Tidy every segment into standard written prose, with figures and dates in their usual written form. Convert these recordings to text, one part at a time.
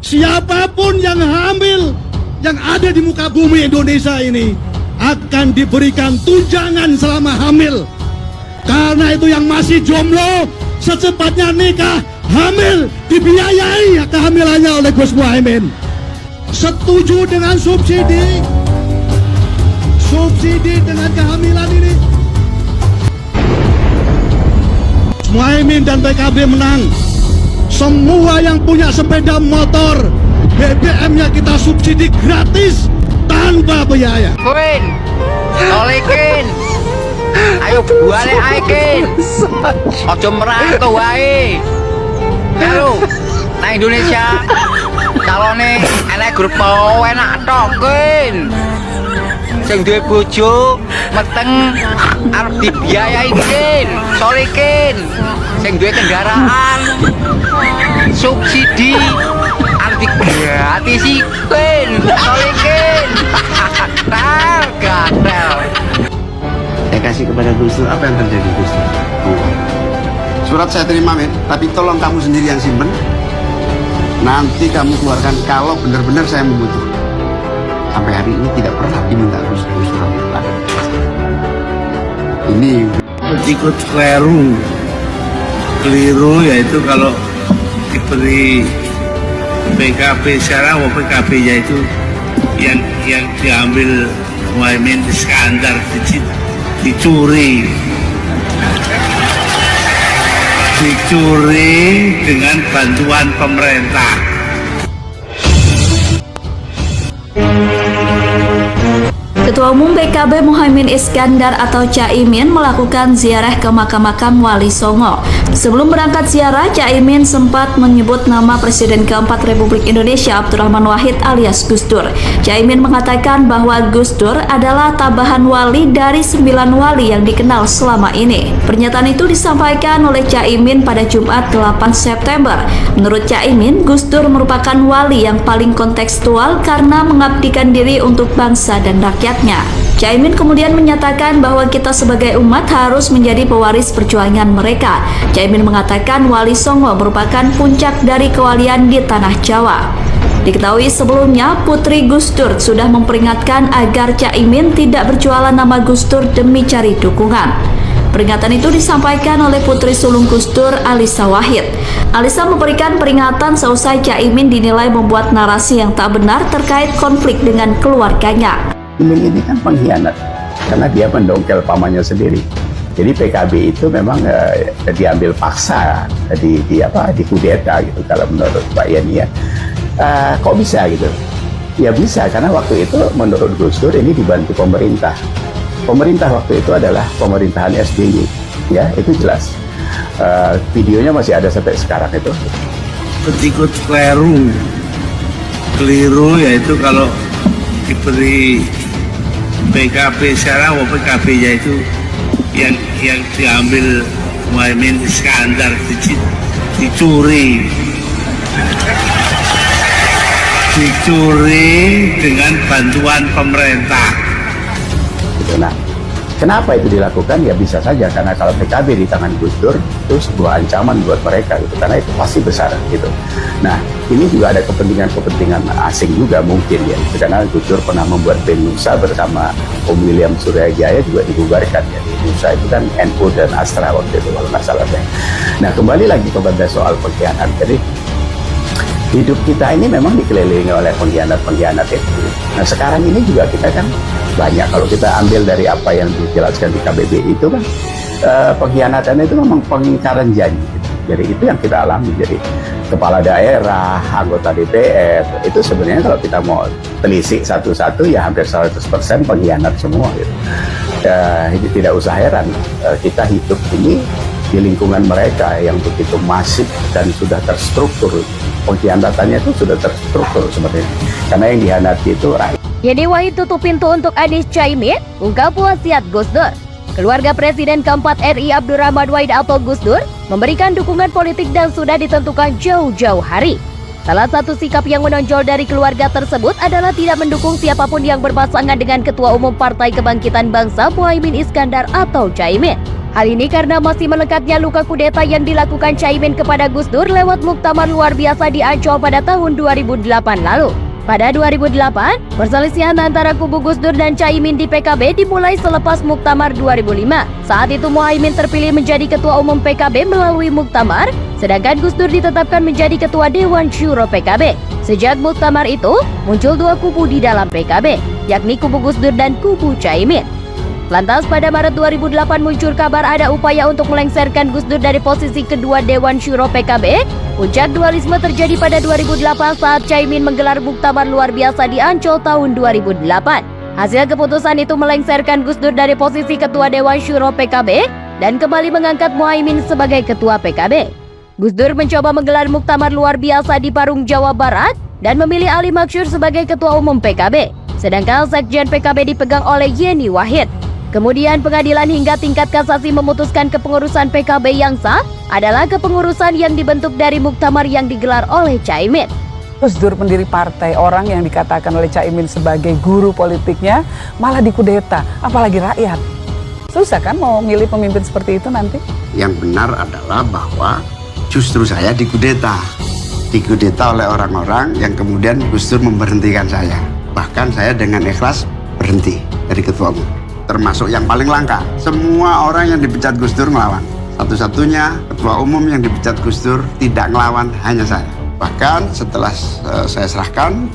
siapapun yang hamil yang ada di muka bumi Indonesia ini akan diberikan tunjangan selama hamil. Karena itu yang masih jomblo secepatnya nikah, hamil, dibiayai kehamilannya oleh Gus Muhaimin. Setuju dengan subsidi dengan kehamilan ini. Muhaimin dan PKB menang. Semua yang punya sepeda motor, BBM-nya kita subsidi gratis tanpa biaya. Queen, tolekin, ayo balik aikin, ojo merantau wae. Halo, nah Indonesia, calone enak grup mau enak tokin. Sing duwe bojo meteng arep dibiayai kin, tolekin. Sing duwe kendaraan subsidi arep digratisikin, tolekin. Gatel. Saya kasih kepada Gus Dur, apa yang terjadi Gus Dur? Surat saya terima men, tapi tolong kamu sendiri yang simpen. Nanti kamu keluarkan kalau benar-benar saya membutuhkan. Sampai hari ini tidak pernah diminta Gus Dur surat itu lagi. Ini ikut keliru yaitu kalau diberi PKB sekarang, PKB-nya itu yang diambil Muhaimin Iskandar dicuri dengan bantuan pemerintah. Ketua Umum PKB Muhaimin Iskandar atau Caimin melakukan ziarah ke makam-makam Wali Songo. Sebelum berangkat ziarah, Caimin sempat menyebut nama Presiden keempat Republik Indonesia Abdurrahman Wahid alias Gus Dur. Caimin mengatakan bahwa Gus Dur adalah tambahan wali dari 9 wali yang dikenal selama ini. Pernyataan itu disampaikan oleh Caimin pada Jumat 8 September. Menurut Caimin, Gus Dur merupakan wali yang paling kontekstual karena mengabdikan diri untuk bangsa dan rakyat. Caimin kemudian menyatakan bahwa kita sebagai umat harus menjadi pewaris perjuangan mereka. Caimin mengatakan Wali Songo merupakan puncak dari kewalian di tanah Jawa. Diketahui sebelumnya Putri Gus Dur sudah memperingatkan agar Caimin tidak berjualan nama Gus Dur demi cari dukungan. Peringatan itu disampaikan oleh Putri sulung Gus Dur, Alisa Wahid. Alisa memberikan peringatan seusai Caimin dinilai membuat narasi yang tak benar terkait konflik dengan keluarganya. Ini kan pengkhianat karena dia mendongkel pamannya sendiri. Jadi PKB itu memang diambil paksa, di kudeta gitu kalau menurut Pak Yani ya. Kok bisa gitu? Ya bisa karena waktu itu menurut Gus Dur ini dibantu pemerintah. Pemerintah waktu itu adalah pemerintahan SBY, ya itu jelas. Videonya masih ada sampai sekarang itu. Ikut keliru yaitu kalau diberi PKB sekarang, PKB-nya itu yang diambil Muhaimin Iskandar dicuri dengan bantuan pemerintah. Gitu. Nah, kenapa itu dilakukan? Ya bisa saja karena kalau PKB di tangan Gus Dur itu sebuah ancaman buat mereka gitu, karena itu pasti besar gitu. Nah, ini juga ada kepentingan asing juga mungkin ya, karena Gus Dur pernah membuat BEM Nusa bersama Om William Suryajaya juga dibubarkan ya. Nusa itu kan NU dan Astra waktu itu kalau nggak salah ya. Nah, kembali lagi kepada soal pengkhianat. Jadi hidup kita ini memang dikelilingi oleh pengkhianat itu. Nah, sekarang ini juga kita kan banyak, kalau kita ambil dari apa yang dijelaskan di KBBI itu kan pengkhianatan itu memang pengingkaran janji gitu. Jadi itu yang kita alami. Jadi kepala daerah, anggota DPR itu sebenarnya kalau kita mau telisik satu-satu ya hampir 100% pengkhianat semua gitu. Ini tidak usah heran kita hidup ini di lingkungan mereka yang begitu masif dan sudah terstruktur. Pengkhianatannya itu sudah terstruktur sebenarnya karena yang dihianati itu rakyat. Yeni Wahid tutup pintu untuk Anies Caimin, ungkap wasiat Gus Dur. Keluarga Presiden keempat RI Abdurrahman Wahid atau Gus Dur memberikan dukungan politik dan sudah ditentukan jauh-jauh hari. Salah satu sikap yang menonjol dari keluarga tersebut adalah tidak mendukung siapapun yang berpasangan dengan Ketua Umum Partai Kebangkitan Bangsa Muhaimin Iskandar atau Caimin. Hal ini karena masih melekatnya luka kudeta yang dilakukan Caimin kepada Gus Dur lewat muktamar luar biasa di Ancol pada tahun 2008 lalu. Pada 2008, perselisihan antara kubu Gus Dur dan Caimin di PKB dimulai selepas muktamar 2005. Saat itu Muhaimin terpilih menjadi ketua umum PKB melalui muktamar, sedangkan Gus Dur ditetapkan menjadi ketua Dewan Syuro PKB. Sejak muktamar itu, muncul dua kubu di dalam PKB, yakni kubu Gus Dur dan kubu Caimin. Lantas pada Maret 2008 muncul kabar ada upaya untuk melengsarkan Gus Dur dari posisi kedua Dewan Syuro PKB. Puncak dualisme terjadi pada 2008 saat Caimin menggelar muktamar luar biasa di Ancol tahun 2008. Hasil keputusan itu melengsarkan Gus Dur dari posisi ketua Dewan Syuro PKB dan kembali mengangkat Muhaimin sebagai ketua PKB. Gus Dur mencoba menggelar muktamar luar biasa di Parung, Jawa Barat dan memilih Ali Maksur sebagai ketua umum PKB. Sedangkan Sekjen PKB dipegang oleh Yeni Wahid. Kemudian pengadilan hingga tingkat kasasi memutuskan kepengurusan PKB yang sah adalah kepengurusan yang dibentuk dari muktamar yang digelar oleh Caimin. Gus Dur pendiri partai, orang yang dikatakan oleh Caimin sebagai guru politiknya malah dikudeta, apalagi rakyat. Susah kan mau milih pemimpin seperti itu nanti? Yang benar adalah bahwa justru saya dikudeta oleh orang-orang yang kemudian Gus Dur memberhentikan saya. Bahkan saya dengan ikhlas berhenti dari ketua umum. Termasuk yang paling langka, semua orang yang dipecat Gus Dur ngelawan. Satu-satunya ketua umum yang dipecat Gus Dur tidak ngelawan hanya saya. Bahkan setelah saya serahkan,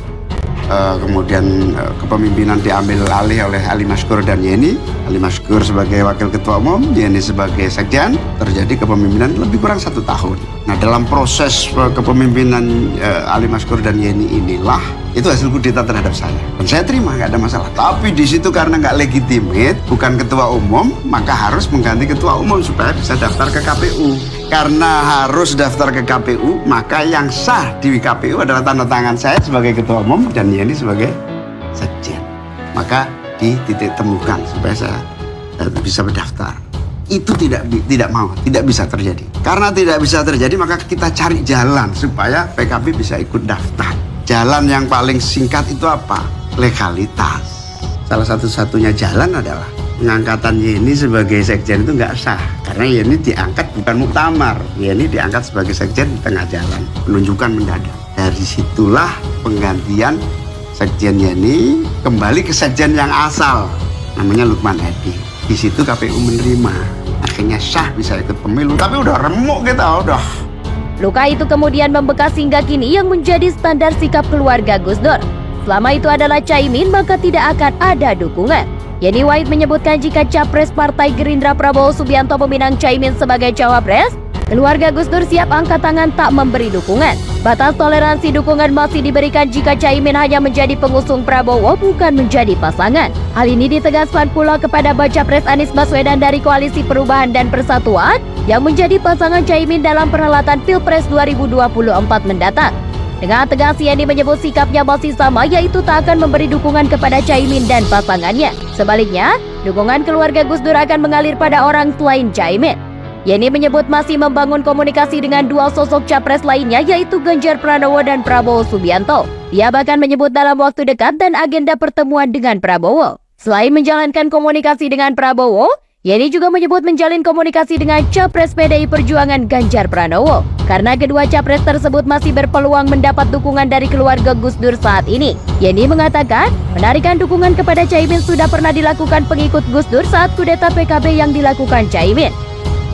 kemudian kepemimpinan diambil alih oleh Ali Maksur dan Yeni. Ali Maksur sebagai wakil ketua umum, Yeni sebagai sekjen. Terjadi kepemimpinan lebih kurang 1 tahun. Nah, dalam proses kepemimpinan Ali Maksur dan Yeni inilah itu hasil kudeta terhadap saya. Dan saya terima, nggak ada masalah. Tapi di situ karena nggak legitimate, bukan ketua umum, maka harus mengganti ketua umum supaya bisa daftar ke KPU. Karena harus daftar ke KPU, maka yang sah di KPU adalah tanda tangan saya sebagai ketua umum dan Yeni sebagai sekjen. Maka dititik temukan supaya saya bisa berdaftar. Itu tidak bisa terjadi. Karena tidak bisa terjadi, maka kita cari jalan supaya PKB bisa ikut daftar. Jalan yang paling singkat itu apa? Legalitas. Salah satu-satunya jalan adalah pengangkatan Yeni sebagai sekjen itu nggak sah. Karena Yeni diangkat bukan muktamar. Yeni diangkat sebagai sekjen di tengah jalan. Penunjukan mendadak. Dari situlah penggantian sekjen Yeni kembali ke sekjen yang asal. Namanya Lukman Edi. Di situ KPU menerima. Akhirnya sah bisa ikut pemilu. Tapi udah remuk kita, udah. Luka itu kemudian membekas hingga kini yang menjadi standar sikap keluarga Gus Dur. Selama itu adalah Caimin, maka tidak akan ada dukungan. Yeni Wahid menyebutkan jika Capres Partai Gerindra Prabowo Subianto meminang Caimin sebagai Cawapres, keluarga Gus Dur siap angkat tangan tak memberi dukungan. Batas toleransi dukungan masih diberikan jika Caimin hanya menjadi pengusung Prabowo, bukan menjadi pasangan. Hal ini ditegaskan pula kepada Baca Pres Anies Baswedan dari Koalisi Perubahan dan Persatuan yang menjadi pasangan Caimin dalam perhelatan Pilpres 2024 mendatang. Dengan tegas Yeni menyebut sikapnya masih sama, yaitu tak akan memberi dukungan kepada Caimin dan pasangannya. Sebaliknya, dukungan keluarga Gus Dur akan mengalir pada orang selain Caimin. Yeni menyebut masih membangun komunikasi dengan dua sosok capres lainnya, yaitu Ganjar Pranowo dan Prabowo Subianto. Dia bahkan menyebut dalam waktu dekat dan agenda pertemuan dengan Prabowo. Selain menjalankan komunikasi dengan Prabowo, Yeni juga menyebut menjalin komunikasi dengan Capres PDI Perjuangan Ganjar Pranowo. Karena kedua capres tersebut masih berpeluang mendapat dukungan dari keluarga Gus Dur saat ini. Yeni mengatakan, penarikan dukungan kepada Caimin sudah pernah dilakukan pengikut Gus Dur saat kudeta PKB yang dilakukan Caimin.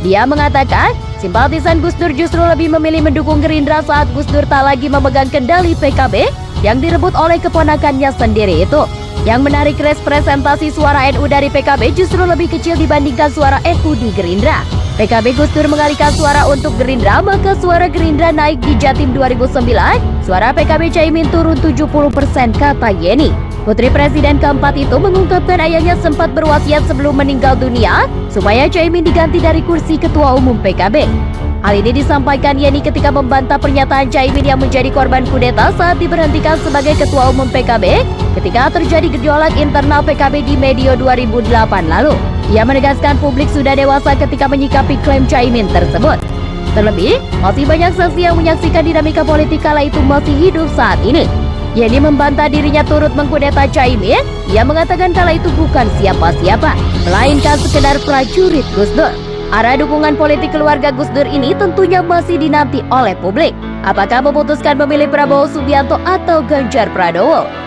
Dia mengatakan, simpatisan Gus Dur justru lebih memilih mendukung Gerindra saat Gus Dur tak lagi memegang kendali PKB yang direbut oleh keponakannya sendiri itu. Yang menarik, representasi suara NU dari PKB justru lebih kecil dibandingkan suara NU di Gerindra. PKB Gus Dur mengalihkan suara untuk Gerindra, maka suara Gerindra naik di Jatim 2009, suara PKB Caimin turun 70%, kata Yeni. Putri Presiden keempat itu mengungkapkan ayahnya sempat berwasiat sebelum meninggal dunia supaya Caimin diganti dari kursi Ketua Umum PKB. Hal ini disampaikan Yeni ketika membantah pernyataan Caimin yang menjadi korban kudeta saat diberhentikan sebagai Ketua Umum PKB ketika terjadi gejolak internal PKB di medio 2008 lalu. Ia menegaskan publik sudah dewasa ketika menyikapi klaim Caimin tersebut. Terlebih, masih banyak saksi yang menyaksikan dinamika politik kala itu masih hidup saat ini. Yeni membantah dirinya turut mengkudeta Caimin. Ia mengatakan kala itu bukan siapa-siapa, melainkan sekedar prajurit Gus Dur. Arah dukungan politik keluarga Gus Dur ini tentunya masih dinanti oleh publik. Apakah memutuskan memilih Prabowo Subianto atau Ganjar Pranowo?